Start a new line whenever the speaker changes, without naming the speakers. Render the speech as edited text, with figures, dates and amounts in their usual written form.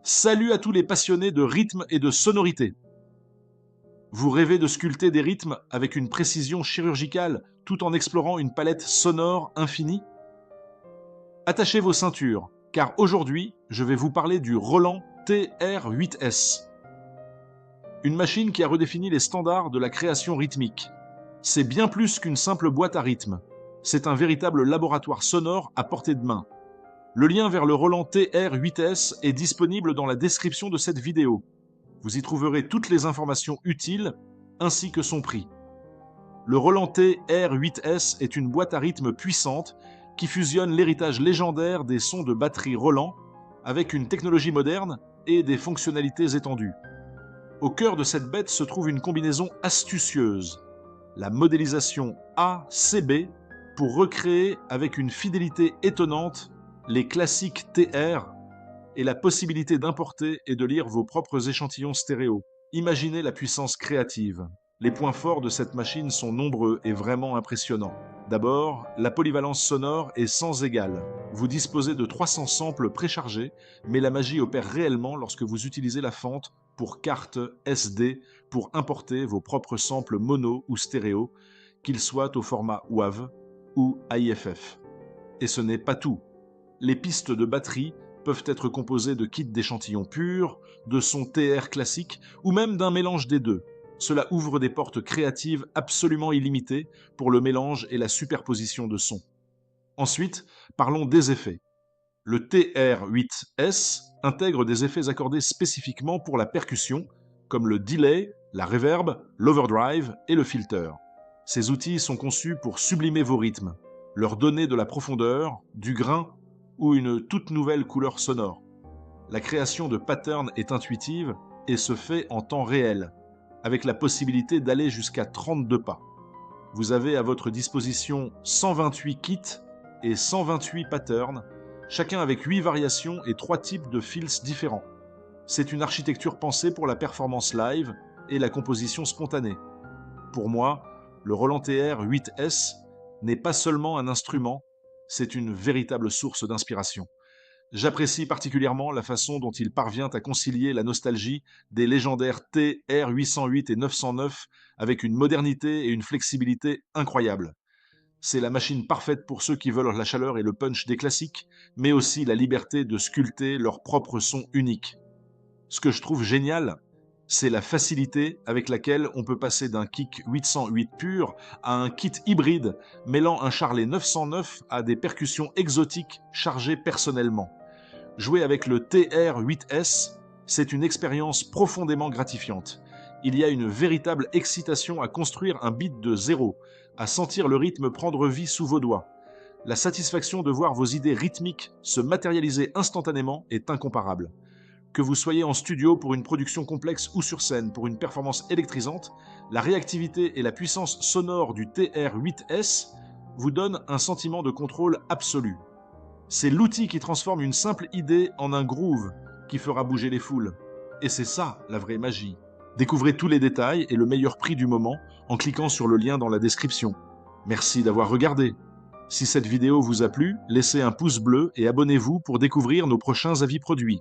Salut à tous les passionnés de rythme et de sonorité. Vous rêvez de sculpter des rythmes avec une précision chirurgicale tout en explorant une palette sonore infinie? Attachez vos ceintures, car aujourd'hui, je vais vous parler du Roland TR-8S. Une machine qui a redéfini les standards de la création rythmique. C'est bien plus qu'une simple boîte à rythme. C'est un véritable laboratoire sonore à portée de main. Le lien vers le Roland TR-8S est disponible dans la description de cette vidéo. Vous y trouverez toutes les informations utiles, ainsi que son prix. Le Roland TR-8S est une boîte à rythme puissante qui fusionne l'héritage légendaire des sons de batterie Roland avec une technologie moderne et des fonctionnalités étendues. Au cœur de cette bête se trouve une combinaison astucieuse, la modélisation ACB pour recréer avec une fidélité étonnante les classiques TR et la possibilité d'importer et de lire vos propres échantillons stéréo. Imaginez la puissance créative. Les points forts de cette machine sont nombreux et vraiment impressionnants. D'abord, la polyvalence sonore est sans égale. Vous disposez de 300 samples préchargés, mais la magie opère réellement lorsque vous utilisez la fente pour carte SD pour importer vos propres samples mono ou stéréo, qu'ils soient au format WAV ou AIFF. Et ce n'est pas tout. Les pistes de batterie peuvent être composées de kits d'échantillons purs, de sons TR classiques ou même d'un mélange des deux. Cela ouvre des portes créatives absolument illimitées pour le mélange et la superposition de sons. Ensuite, parlons des effets. Le TR-8S intègre des effets accordés spécifiquement pour la percussion, comme le delay, la reverb, l'overdrive et le filter. Ces outils sont conçus pour sublimer vos rythmes, leur donner de la profondeur, du grain ou une toute nouvelle couleur sonore. La création de patterns est intuitive et se fait en temps réel, avec la possibilité d'aller jusqu'à 32 pas. Vous avez à votre disposition 128 kits et 128 patterns, chacun avec 8 variations et 3 types de fills différents. C'est une architecture pensée pour la performance live et la composition spontanée. Pour moi, le Roland TR-8S n'est pas seulement un instrument, c'est une véritable source d'inspiration. J'apprécie particulièrement la façon dont il parvient à concilier la nostalgie des légendaires TR-808 et 909 avec une modernité et une flexibilité incroyables. C'est la machine parfaite pour ceux qui veulent la chaleur et le punch des classiques, mais aussi la liberté de sculpter leur propre son unique. Ce que je trouve génial, c'est la facilité avec laquelle on peut passer d'un kick 808 pur à un kit hybride mêlant un charlet 909 à des percussions exotiques chargées personnellement. Jouer avec le TR-8S, c'est une expérience profondément gratifiante. Il y a une véritable excitation à construire un beat de zéro, à sentir le rythme prendre vie sous vos doigts. La satisfaction de voir vos idées rythmiques se matérialiser instantanément est incomparable. Que vous soyez en studio pour une production complexe ou sur scène pour une performance électrisante, la réactivité et la puissance sonore du TR-8S vous donnent un sentiment de contrôle absolu. C'est l'outil qui transforme une simple idée en un groove qui fera bouger les foules. Et c'est ça la vraie magie. Découvrez tous les détails et le meilleur prix du moment en cliquant sur le lien dans la description. Merci d'avoir regardé. Si cette vidéo vous a plu, laissez un pouce bleu et abonnez-vous pour découvrir nos prochains avis produits.